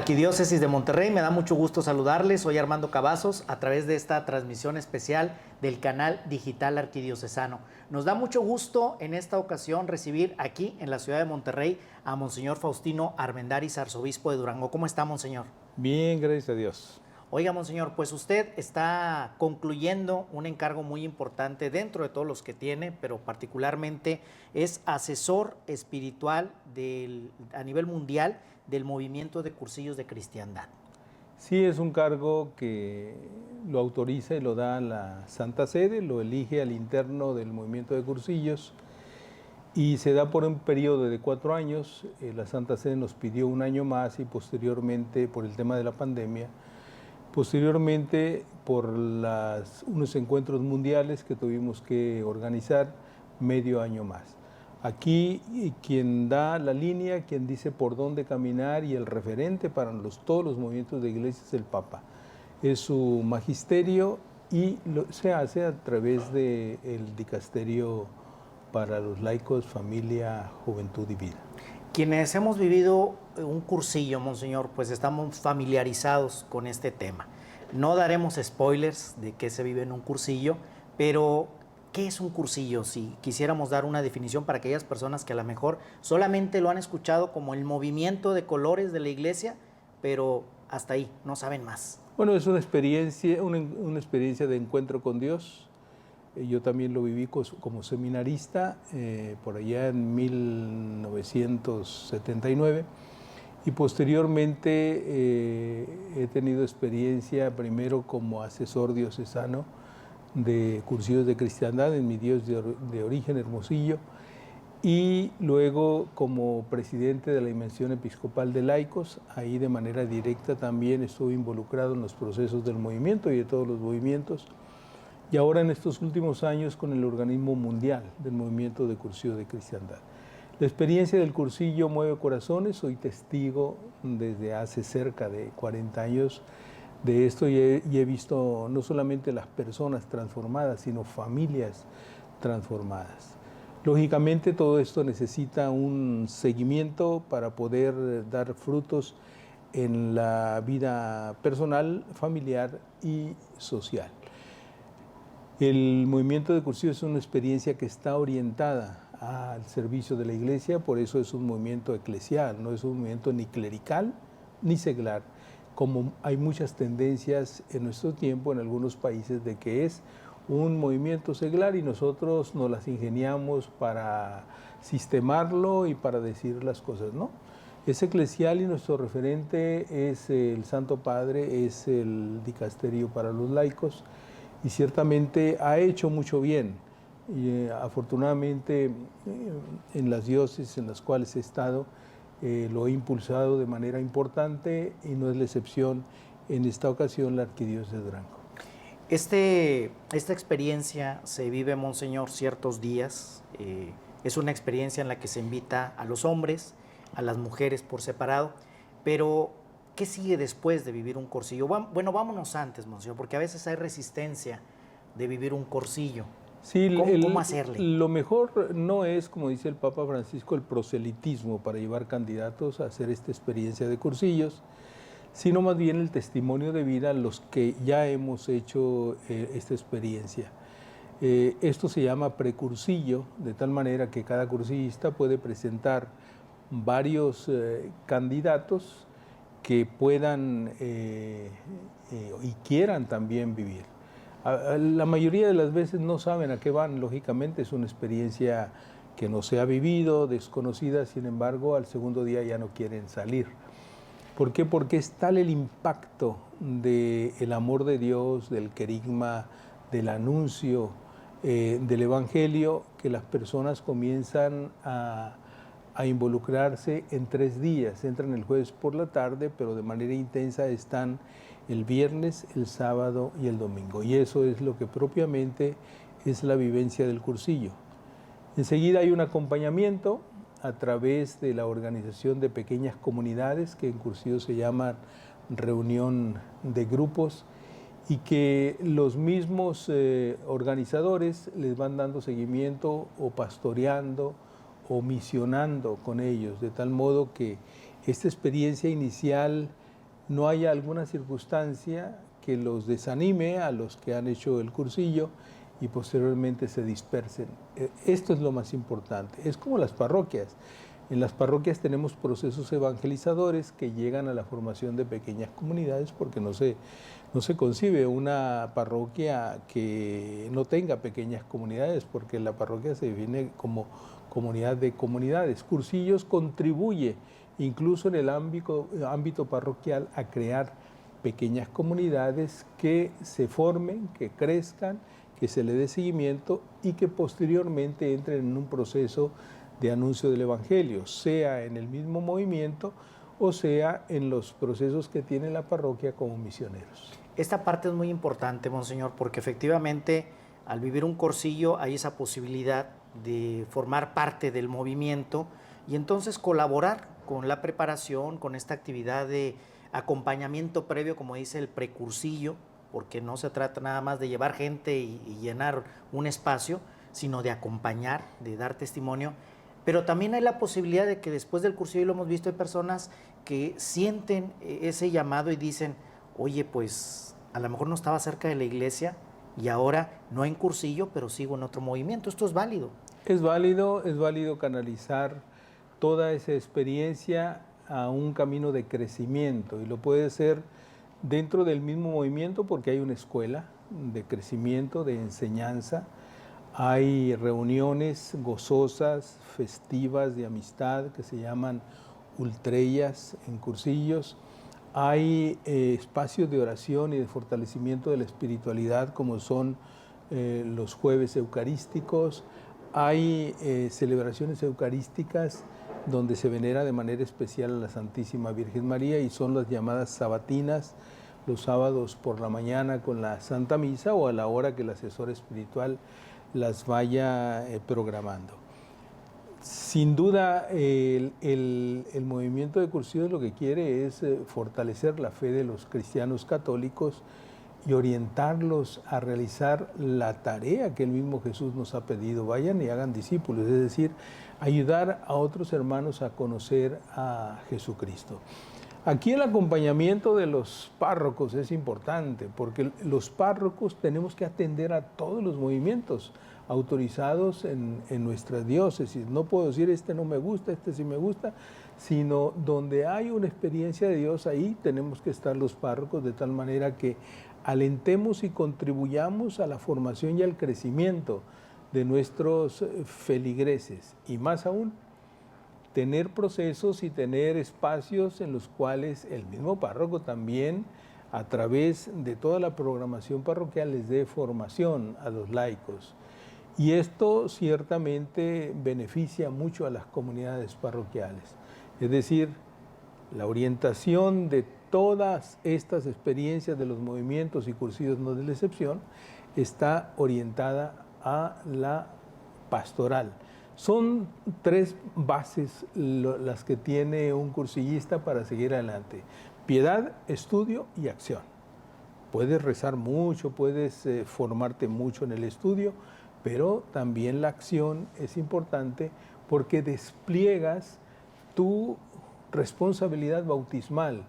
Arquidiócesis de Monterrey, me da mucho gusto saludarles. Soy Armando Cavazos a través de esta transmisión especial del canal digital arquidiocesano. Nos da mucho gusto en esta ocasión recibir aquí en la ciudad de Monterrey a Monseñor Faustino Armendáriz, arzobispo de Durango. ¿Cómo está, Monseñor? Bien, gracias a Dios. Oiga, Monseñor, pues usted está concluyendo un encargo muy importante dentro de todos los que tiene, pero particularmente es asesor espiritual a nivel mundial del movimiento de cursillos de cristiandad. Sí, es un cargo que lo autoriza y lo da la Santa Sede, lo elige al interno del movimiento de cursillos y se da por un periodo de 4 años. La Santa Sede nos pidió un año más y posteriormente, por el tema de la pandemia, posteriormente por unos encuentros mundiales que tuvimos que organizar, medio año más. Aquí quien da la línea, quien dice por dónde caminar y el referente para todos los movimientos de iglesia es el Papa. Es su magisterio y se hace a través del dicasterio para los laicos, familia, juventud y vida. Quienes hemos vivido un cursillo, Monseñor, pues estamos familiarizados con este tema. No daremos spoilers de qué se vive en un cursillo, pero ¿qué es un cursillo? Si quisiéramos dar una definición para aquellas personas que a lo mejor solamente lo han escuchado como el movimiento de colores de la iglesia, pero hasta ahí, no saben más. Bueno, es una experiencia de encuentro con Dios. Yo también lo viví como seminarista por allá en 1979 y posteriormente he tenido experiencia primero como asesor diocesano de cursillos de cristiandad en mi Dios de origen, Hermosillo, y luego como presidente de la Dimensión Episcopal de Laicos. Ahí de manera directa también estuve involucrado en los procesos del movimiento y de todos los movimientos. Y ahora en estos últimos años con el organismo mundial del movimiento de cursillo de cristiandad. La experiencia del cursillo mueve corazones, soy testigo desde hace cerca de 40 años de esto y he visto no solamente las personas transformadas, sino familias transformadas. Lógicamente todo esto necesita un seguimiento para poder dar frutos en la vida personal, familiar y social. El movimiento de cursillo es una experiencia que está orientada al servicio de la iglesia, por eso es un movimiento eclesial, no es un movimiento ni clerical ni seglar, como hay muchas tendencias en nuestro tiempo en algunos países de que es un movimiento seglar y nosotros nos las ingeniamos para sistemarlo y para decir las cosas, ¿no? Es eclesial y nuestro referente es el Santo Padre, es el dicasterio para los laicos, y ciertamente ha hecho mucho bien. Y afortunadamente en las diócesis en las cuales he estado lo he impulsado de manera importante y no es la excepción en esta ocasión la Arquidiócesis de Durango. Esta experiencia se vive, Monseñor, ciertos días. Es una experiencia en la que se invita a los hombres, a las mujeres por separado, pero ¿qué sigue después de vivir un cursillo? Bueno, vámonos antes, Monseñor, porque a veces hay resistencia de vivir un cursillo. Sí, ¿Cómo hacerle? Lo mejor no es, como dice el Papa Francisco, el proselitismo para llevar candidatos a hacer esta experiencia de cursillos, sino más bien el testimonio de vida a los que ya hemos hecho esta experiencia. Esto se llama precursillo, de tal manera que cada cursillista puede presentar varios candidatos que puedan y quieran también vivir. La mayoría de las veces no saben a qué van, lógicamente es una experiencia que no se ha vivido, desconocida, sin embargo al segundo día ya no quieren salir. ¿Por qué? Porque es tal el impacto del amor de Dios, del querigma, del anuncio del Evangelio, que las personas comienzan a involucrarse en 3 días. Entran el jueves por la tarde, pero de manera intensa están el viernes, el sábado y el domingo. Y eso es lo que propiamente es la vivencia del cursillo. Enseguida hay un acompañamiento a través de la organización de pequeñas comunidades, que en cursillo se llaman reunión de grupos, y que los mismos organizadores les van dando seguimiento o pastoreando o misionando con ellos, de tal modo que esta experiencia inicial no haya alguna circunstancia que los desanime a los que han hecho el cursillo y posteriormente se dispersen. Esto es lo más importante. Es como las parroquias. En las parroquias tenemos procesos evangelizadores que llegan a la formación de pequeñas comunidades porque no se concibe una parroquia que no tenga pequeñas comunidades, porque la parroquia se define como comunidad de comunidades. Cursillos contribuye incluso en el ámbito parroquial a crear pequeñas comunidades que se formen, que crezcan, que se le dé seguimiento y que posteriormente entren en un proceso de anuncio del Evangelio, sea en el mismo movimiento o sea en los procesos que tiene la parroquia como misioneros. Esta parte es muy importante, monseñor, porque efectivamente al vivir un cursillo hay esa posibilidad de formar parte del movimiento y entonces colaborar con la preparación, con esta actividad de acompañamiento previo, como dice el precursillo, porque no se trata nada más de llevar gente y llenar un espacio, sino de acompañar, de dar testimonio. Pero también hay la posibilidad de que después del cursillo, y lo hemos visto, hay personas que sienten ese llamado y dicen, oye, pues a lo mejor no estaba cerca de la iglesia y ahora no en cursillo, pero sigo en otro movimiento. ¿Esto es válido? Es válido canalizar toda esa experiencia a un camino de crecimiento y lo puede hacer dentro del mismo movimiento porque hay una escuela de crecimiento, de enseñanza. Hay reuniones gozosas, festivas, de amistad que se llaman ultrellas en cursillos. Hay espacios de oración y de fortalecimiento de la espiritualidad como son los jueves eucarísticos. Hay celebraciones eucarísticas donde se venera de manera especial a la Santísima Virgen María y son las llamadas sabatinas, los sábados por la mañana con la Santa Misa o a la hora que el asesor espiritual las vaya programando. Sin duda, el movimiento de cursillos lo que quiere es fortalecer la fe de los cristianos católicos y orientarlos a realizar la tarea que el mismo Jesús nos ha pedido. Vayan y hagan discípulos, es decir, ayudar a otros hermanos a conocer a Jesucristo. Aquí el acompañamiento de los párrocos es importante porque los párrocos tenemos que atender a todos los movimientos autorizados en nuestras diócesis. No puedo decir este no me gusta, este sí me gusta, sino donde hay una experiencia de Dios, ahí tenemos que estar los párrocos de tal manera que alentemos y contribuyamos a la formación y al crecimiento de nuestros feligreses y más aún tener procesos y tener espacios en los cuales el mismo párroco también a través de toda la programación parroquial les dé formación a los laicos. Y esto ciertamente beneficia mucho a las comunidades parroquiales. Es decir, la orientación de todas estas experiencias de los movimientos y cursillos no de la excepción está orientada a la pastoral. Son tres bases las que tiene un cursillista para seguir adelante: piedad, estudio y acción. Puedes rezar mucho, puedes formarte mucho en el estudio, pero también la acción es importante porque despliegas tu responsabilidad bautismal.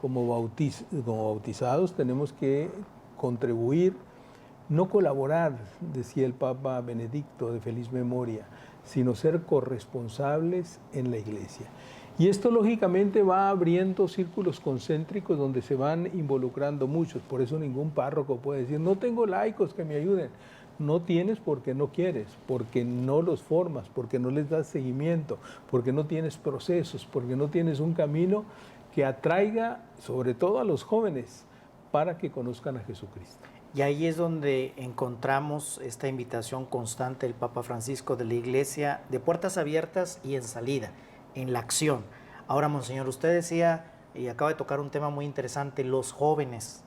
Como bautizados tenemos que contribuir, no colaborar, decía el Papa Benedicto de feliz memoria, sino ser corresponsables en la iglesia. Y esto lógicamente va abriendo círculos concéntricos donde se van involucrando muchos. Por eso ningún párroco puede decir, no tengo laicos que me ayuden. No tienes porque no quieres, porque no los formas, porque no les das seguimiento, porque no tienes procesos, porque no tienes un camino que atraiga sobre todo a los jóvenes para que conozcan a Jesucristo. Y ahí es donde encontramos esta invitación constante del Papa Francisco de la Iglesia de puertas abiertas y en salida, en la acción. Ahora, monseñor, usted decía, y acaba de tocar un tema muy interesante, los jóvenes.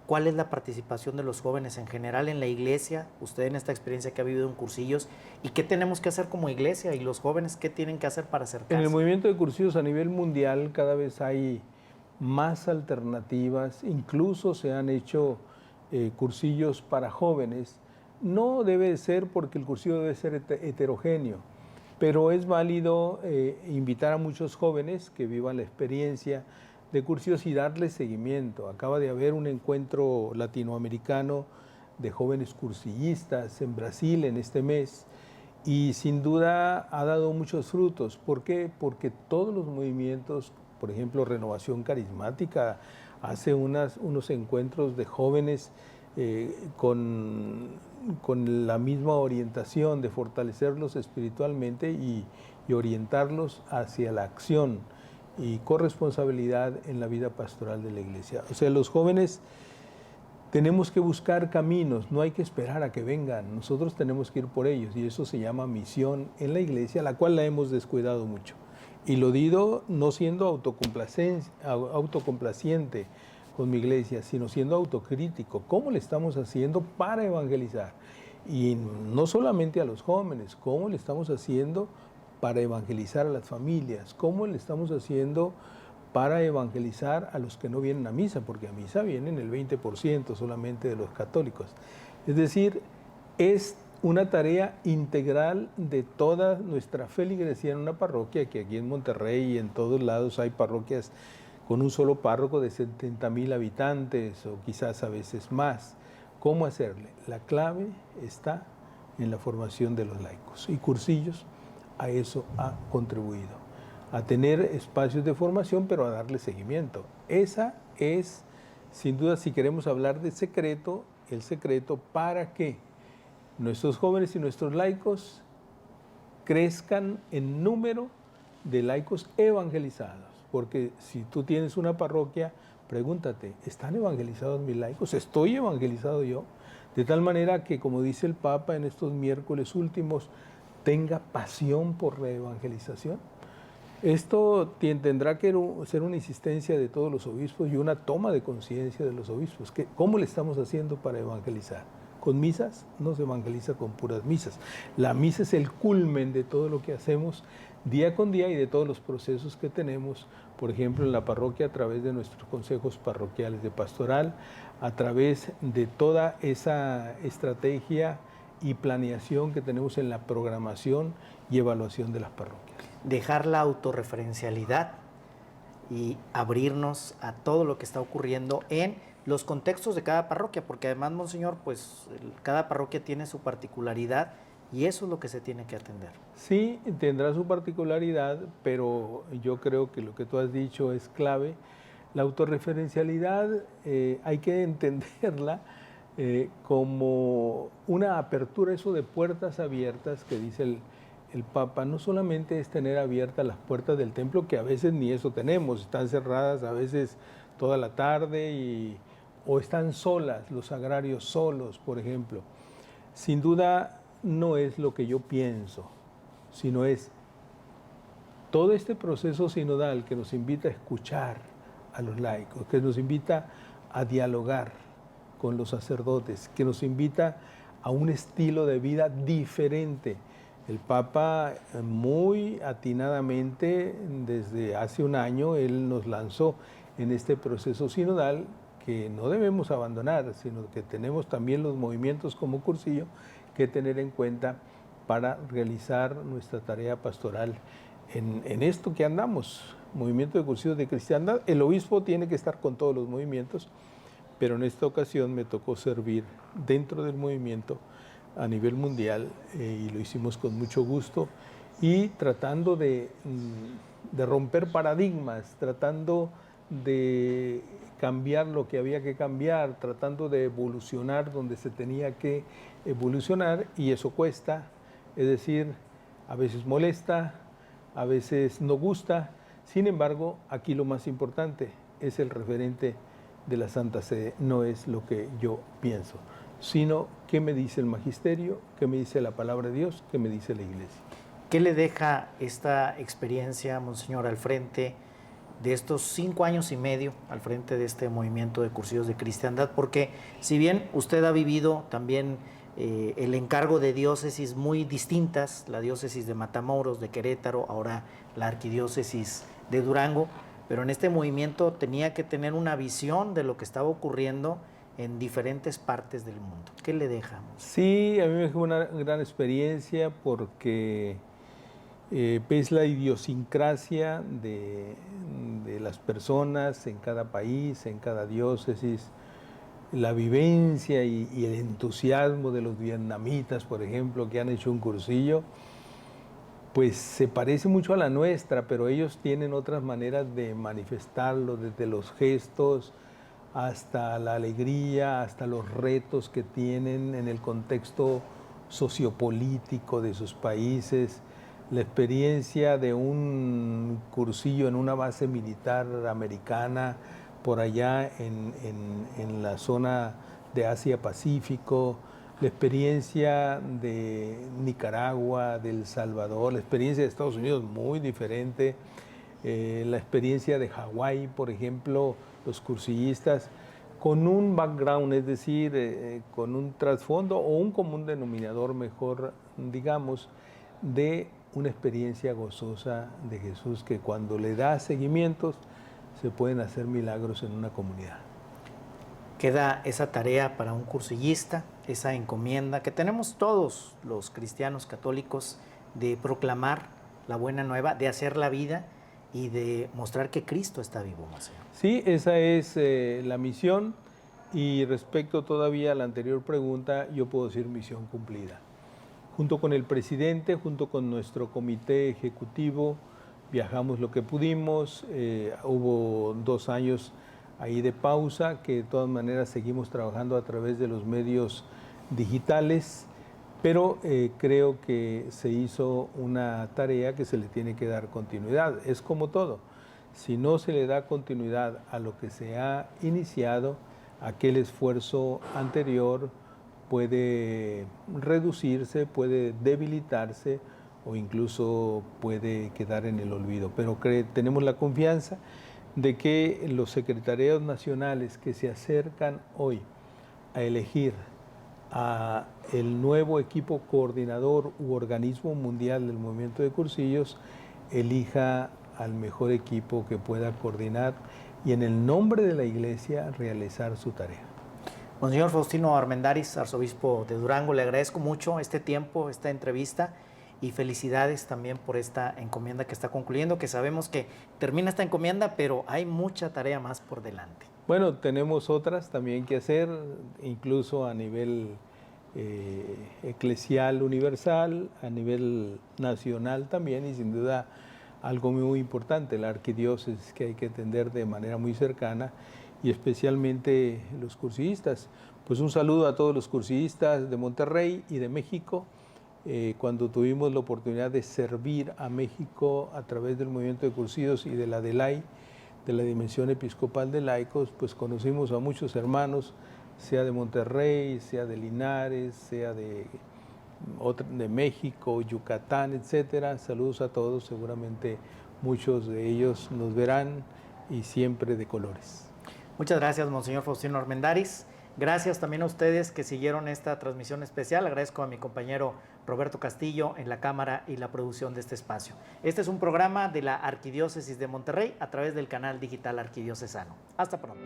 ¿Cuál es la participación de los jóvenes en general en la iglesia? Usted en esta experiencia que ha vivido en cursillos, ¿y qué tenemos que hacer como iglesia? ¿Y los jóvenes qué tienen que hacer para acercarse? En el movimiento de cursillos a nivel mundial cada vez hay más alternativas, incluso se han hecho cursillos para jóvenes. No debe ser porque el cursillo debe ser heterogéneo, pero es válido invitar a muchos jóvenes que vivan la experiencia de cursillos y darle seguimiento. Acaba de haber un encuentro latinoamericano de jóvenes cursillistas en Brasil en este mes y sin duda ha dado muchos frutos. ¿Por qué? Porque todos los movimientos, por ejemplo, Renovación Carismática, hace unos encuentros de jóvenes con la misma orientación de fortalecerlos espiritualmente y orientarlos hacia la acción y corresponsabilidad en la vida pastoral de la iglesia. O sea, los jóvenes tenemos que buscar caminos, no hay que esperar a que vengan, nosotros tenemos que ir por ellos y eso se llama misión en la iglesia, la cual la hemos descuidado mucho. Y lo digo no siendo autocomplaciente con mi iglesia, sino siendo autocrítico. ¿Cómo le estamos haciendo para evangelizar? Y no solamente a los jóvenes, ¿cómo le estamos haciendo para evangelizar a las familias? ¿Cómo le estamos haciendo para evangelizar a los que no vienen a misa? Porque a misa vienen el 20% solamente de los católicos. Es decir, es una tarea integral de toda nuestra feligresía en una parroquia, que aquí en Monterrey y en todos lados hay parroquias con un solo párroco de 70,000 habitantes o quizás a veces más. ¿Cómo hacerle? La clave está en la formación de los laicos y cursillos a eso ha contribuido, a tener espacios de formación, pero a darle seguimiento. Esa es, sin duda, si queremos hablar de secreto, el secreto para que nuestros jóvenes y nuestros laicos crezcan en número de laicos evangelizados. Porque si tú tienes una parroquia, pregúntate, ¿están evangelizados mis laicos? ¿Estoy evangelizado yo? De tal manera que, como dice el Papa en estos miércoles últimos, tenga pasión por la evangelización. Esto tendrá que ser una insistencia de todos los obispos y una toma de conciencia de los obispos. ¿Cómo le estamos haciendo para evangelizar? ¿Con misas? No se evangeliza con puras misas. La misa es el culmen de todo lo que hacemos día con día y de todos los procesos que tenemos, por ejemplo, en la parroquia a través de nuestros consejos parroquiales de pastoral, a través de toda esa estrategia y planeación que tenemos en la programación y evaluación de las parroquias. Dejar la autorreferencialidad y abrirnos a todo lo que está ocurriendo en los contextos de cada parroquia, porque además, Monseñor, pues cada parroquia tiene su particularidad y eso es lo que se tiene que atender. Sí, tendrá su particularidad, pero yo creo que lo que tú has dicho es clave. La autorreferencialidad hay que entenderla como una apertura, eso de puertas abiertas que dice el Papa. No solamente es tener abiertas las puertas del templo, que a veces ni eso tenemos, están cerradas a veces toda la tarde o están solas, los agrarios solos, por ejemplo. Sin duda no es lo que yo pienso, sino es todo este proceso sinodal que nos invita a escuchar a los laicos, que nos invita a dialogar con los sacerdotes, que nos invita a un estilo de vida diferente. El Papa muy atinadamente, desde hace un año, él nos lanzó en este proceso sinodal que no debemos abandonar, sino que tenemos también los movimientos como cursillo que tener en cuenta para realizar nuestra tarea pastoral en esto que andamos, movimiento de cursillos de cristiandad. El obispo tiene que estar con todos los movimientos, pero en esta ocasión me tocó servir dentro del movimiento a nivel mundial y lo hicimos con mucho gusto y tratando de romper paradigmas, tratando de cambiar lo que había que cambiar, tratando de evolucionar donde se tenía que evolucionar, y eso cuesta, es decir, a veces molesta, a veces no gusta. Sin embargo, aquí lo más importante es el referente de la Santa Sede, no es lo que yo pienso, sino qué me dice el magisterio, qué me dice la palabra de Dios, qué me dice la Iglesia. ¿Qué le deja esta experiencia, Monseñor, al frente de estos 5 años y medio, al frente de este movimiento de cursillos de cristiandad? Porque si bien usted ha vivido también el encargo de diócesis muy distintas, la diócesis de Matamoros, de Querétaro, ahora la arquidiócesis de Durango, pero en este movimiento tenía que tener una visión de lo que estaba ocurriendo en diferentes partes del mundo. ¿Qué le deja? Sí, a mí me fue una gran experiencia porque ves la idiosincrasia de las personas en cada país, en cada diócesis, la vivencia y el entusiasmo de los vietnamitas, por ejemplo, que han hecho un cursillo, pues se parece mucho a la nuestra, pero ellos tienen otras maneras de manifestarlo, desde los gestos hasta la alegría, hasta los retos que tienen en el contexto sociopolítico de sus países. La experiencia de un cursillo en una base militar americana por allá en la zona de Asia-Pacífico, la experiencia de Nicaragua, de El Salvador, la experiencia de Estados Unidos muy diferente, la experiencia de Hawái, por ejemplo, los cursillistas, con un background, es decir, con un trasfondo o un común denominador mejor, digamos, de una experiencia gozosa de Jesús, que cuando le da seguimientos se pueden hacer milagros en una comunidad. Queda esa tarea para un cursillista, esa encomienda que tenemos todos los cristianos católicos de proclamar la buena nueva, de hacer la vida y de mostrar que Cristo está vivo, Monseñor. Sí, esa es la misión, y respecto todavía a la anterior pregunta, yo puedo decir misión cumplida. Junto con el presidente, junto con nuestro comité ejecutivo, viajamos lo que pudimos, hubo 2 años ahí de pausa, que de todas maneras seguimos trabajando a través de los medios digitales, pero creo que se hizo una tarea que se le tiene que dar continuidad. Es como todo, si no se le da continuidad a lo que se ha iniciado, aquel esfuerzo anterior puede reducirse, puede debilitarse o incluso puede quedar en el olvido. Pero tenemos la confianza de que los secretariados nacionales que se acercan hoy a elegir a el nuevo equipo coordinador u organismo mundial del movimiento de cursillos elija al mejor equipo que pueda coordinar y en el nombre de la Iglesia realizar su tarea. Monseñor Faustino Armendáriz, arzobispo de Durango, le agradezco mucho este tiempo, esta entrevista, y felicidades también por esta encomienda que está concluyendo, que sabemos que termina esta encomienda, pero hay mucha tarea más por delante. Bueno, tenemos otras también que hacer, incluso a nivel eclesial universal, a nivel nacional también, y sin duda algo muy importante, la arquidiócesis, que hay que atender de manera muy cercana, y especialmente los cursillistas. Pues un saludo a todos los cursillistas de Monterrey y de México. Cuando tuvimos la oportunidad de servir a México a través del movimiento de cursillos y de la DELAI, de la Dimensión Episcopal de Laicos, pues conocimos a muchos hermanos, sea de Monterrey, sea de Linares, sea de México, Yucatán, etcétera. Saludos a todos, seguramente muchos de ellos nos verán, y siempre de colores. Muchas gracias, Monseñor Faustino Armendáriz. Gracias también a ustedes que siguieron esta transmisión especial. Agradezco a mi compañero Roberto Castillo en la cámara y la producción de este espacio. Este es un programa de la Arquidiócesis de Monterrey a través del canal digital arquidiocesano. Hasta pronto.